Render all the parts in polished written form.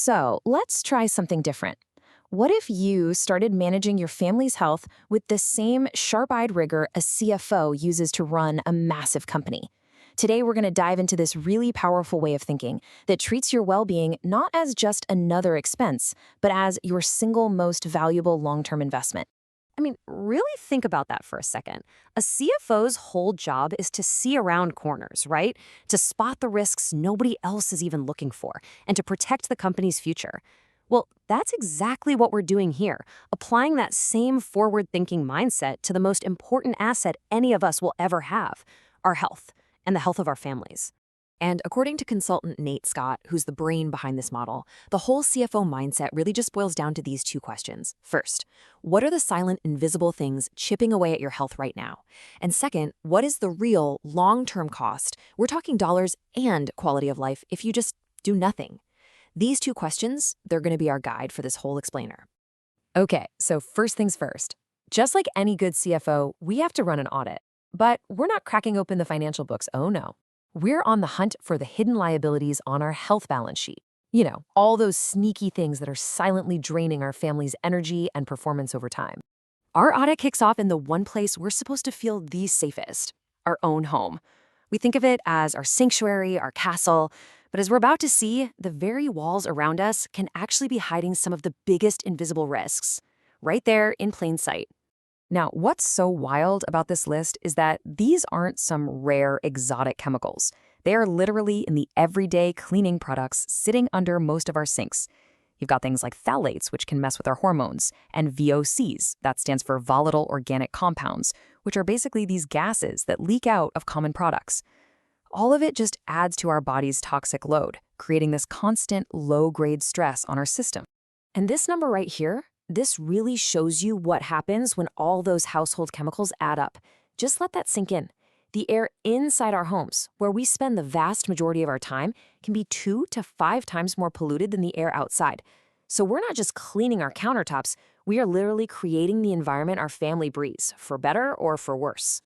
So let's try something different. What if you started managing your family's health with the same sharp-eyed rigor a CFO uses to run a massive company? Today, we're going to dive into this really powerful way of thinking that treats your well-being not as just another expense, but as your single most valuable long-term investment. I mean, really think about that for a second. A CFO's whole job is to see around corners, right? To spot the risks nobody else is even looking for, and to protect the company's future. Well, that's exactly what we're doing here, applying that same forward-thinking mindset to the most important asset any of us will ever have, our health, and the health of our families. And according to consultant Nate Scott, who's the brain behind this model, the whole CFO mindset really just boils down to these two questions. First, what are the silent, invisible things chipping away at your health right now? And second, what is the real, long-term cost? We're talking dollars and quality of life if you just do nothing. These two questions, they're going to be our guide for this whole explainer. Okay, so first things first. Just like any good CFO, we have to run an audit. But we're not cracking open the financial books, oh no. We're on the hunt for the hidden liabilities on our health balance sheet. You know, all those sneaky things that are silently draining our family's energy and performance over time. Our audit kicks off in the one place we're supposed to feel the safest, our own home. We think of it as our sanctuary, our castle, but as we're about to see, the very walls around us can actually be hiding some of the biggest invisible risks, right there in plain sight. Now, what's so wild about this list is that these aren't some rare, exotic chemicals. They are literally in the everyday cleaning products sitting under most of our sinks. You've got things like phthalates, which can mess with our hormones, and VOCs, that stands for volatile organic compounds, which are basically these gases that leak out of common products. All of it just adds to our body's toxic load, creating this constant low-grade stress on our system. And this number right here, this really shows you what happens when all those household chemicals add up. Just let that sink in. The air inside our homes, where we spend the vast majority of our time, can be 2 to 5 times more polluted than the air outside. So we're not just cleaning our countertops, we are literally creating the environment our family breathes, for better or for worse.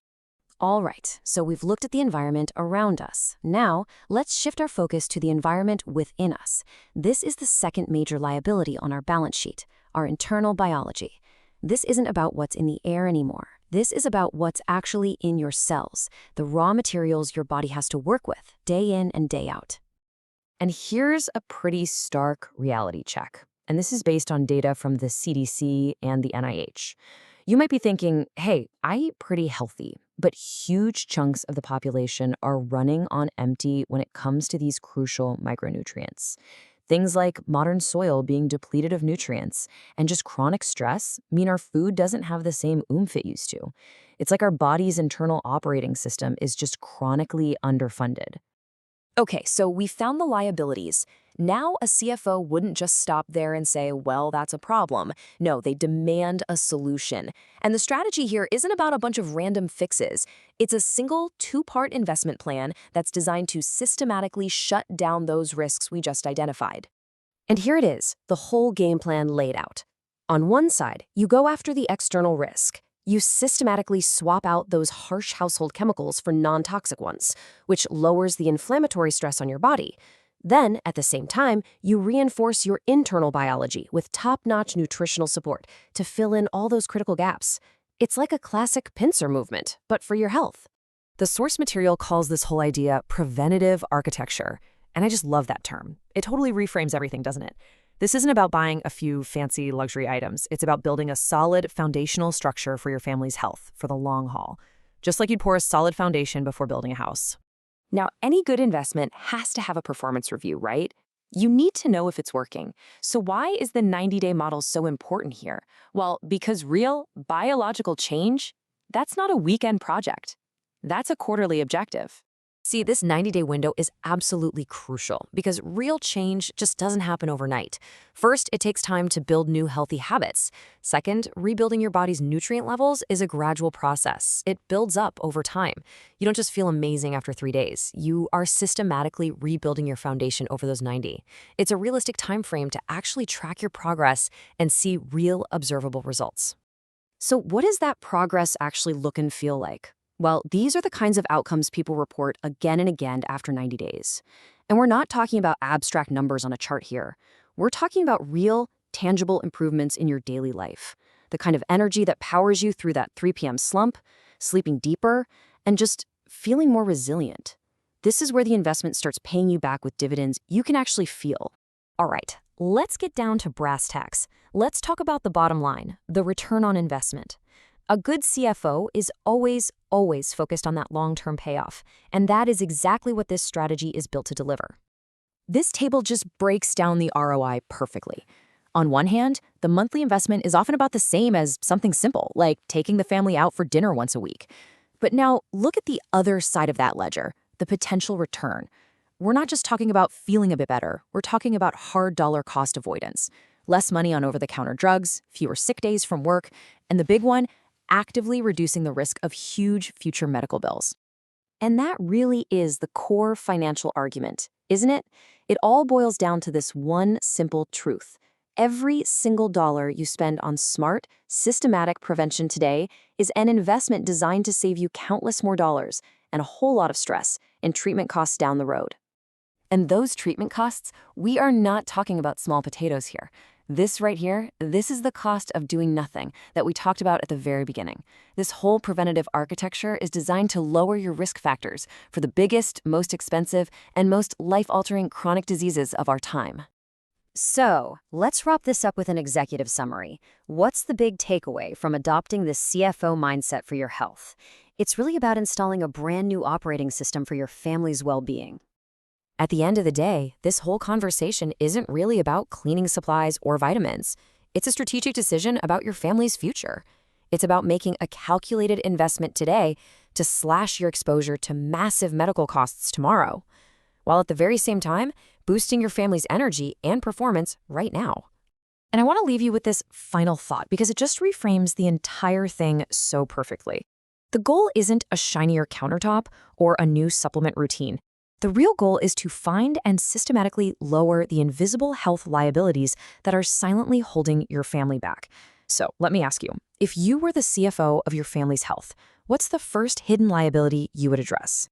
All right, so we've looked at the environment around us. Now, let's shift our focus to the environment within us. This is the second major liability on our balance sheet, our internal biology. This isn't about what's in the air anymore. This is about what's actually in your cells, the raw materials your body has to work with, day in and day out. And here's a pretty stark reality check. And this is based on data from the CDC and the NIH. You might be thinking, hey, I eat pretty healthy, but huge chunks of the population are running on empty when it comes to these crucial micronutrients. Things like modern soil being depleted of nutrients and just chronic stress mean our food doesn't have the same oomph it used to. It's like our body's internal operating system is just chronically underfunded. Okay, so we found the liabilities. Now a CFO wouldn't just stop there and say, well, that's a problem. No, they demand a solution. And the strategy here isn't about a bunch of random fixes. It's a single 2-part investment plan that's designed to systematically shut down those risks we just identified. And here it is, the whole game plan laid out. On one side, you go after the external risk. You systematically swap out those harsh household chemicals for non-toxic ones, which lowers the inflammatory stress on your body. Then, at the same time, you reinforce your internal biology with top-notch nutritional support to fill in all those critical gaps. It's like a classic pincer movement, but for your health. The source material calls this whole idea preventative architecture, and I just love that term. It totally reframes everything, doesn't it? This isn't about buying a few fancy luxury items. It's about building a solid foundational structure for your family's health for the long haul, just like you'd pour a solid foundation before building a house. Now, any good investment has to have a performance review, right? You need to know if it's working. So why is the 90-day model so important here? Well, because real biological change, that's not a weekend project. That's a quarterly objective. See, this 90-day window is absolutely crucial because real change just doesn't happen overnight. First, it takes time to build new healthy habits. Second, rebuilding your body's nutrient levels is a gradual process. It builds up over time. You don't just feel amazing after 3 days. You are systematically rebuilding your foundation over those 90. It's a realistic time frame to actually track your progress and see real observable results. So what does that progress actually look and feel like? Well, these are the kinds of outcomes people report again and again after 90 days. And we're not talking about abstract numbers on a chart here. We're talking about real, tangible improvements in your daily life. The kind of energy that powers you through that 3 p.m. slump, sleeping deeper, and just feeling more resilient. This is where the investment starts paying you back with dividends you can actually feel. All right, let's get down to brass tacks. Let's talk about the bottom line, the return on investment. A good CFO is always focused on that long-term payoff, and that is exactly what this strategy is built to deliver. This table just breaks down the ROI perfectly. On one hand, the monthly investment is often about the same as something simple, like taking the family out for dinner once a week. But now, look at the other side of that ledger, the potential return. We're not just talking about feeling a bit better, we're talking about hard dollar cost avoidance. Less money on over-the-counter drugs, fewer sick days from work, and the big one, actively reducing the risk of huge future medical bills. And that really is the core financial argument, isn't it? It all boils down to this one simple truth. Every single dollar you spend on smart, systematic prevention today is an investment designed to save you countless more dollars and a whole lot of stress in treatment costs down the road. And those treatment costs, we are not talking about small potatoes here. This right here, this is the cost of doing nothing that we talked about at the very beginning. This whole preventative architecture is designed to lower your risk factors for the biggest, most expensive, and most life-altering chronic diseases of our time. So, let's wrap this up with an executive summary. What's the big takeaway from adopting this CFO mindset for your health? It's really about installing a brand new operating system for your family's well-being. At the end of the day, this whole conversation isn't really about cleaning supplies or vitamins. It's a strategic decision about your family's future. It's about making a calculated investment today to slash your exposure to massive medical costs tomorrow, while at the very same time, boosting your family's energy and performance right now. And I want to leave you with this final thought because it just reframes the entire thing so perfectly. The goal isn't a shinier countertop or a new supplement routine. The real goal is to find and systematically lower the invisible health liabilities that are silently holding your family back. So let me ask you, if you were the CFO of your family's health, what's the first hidden liability you would address?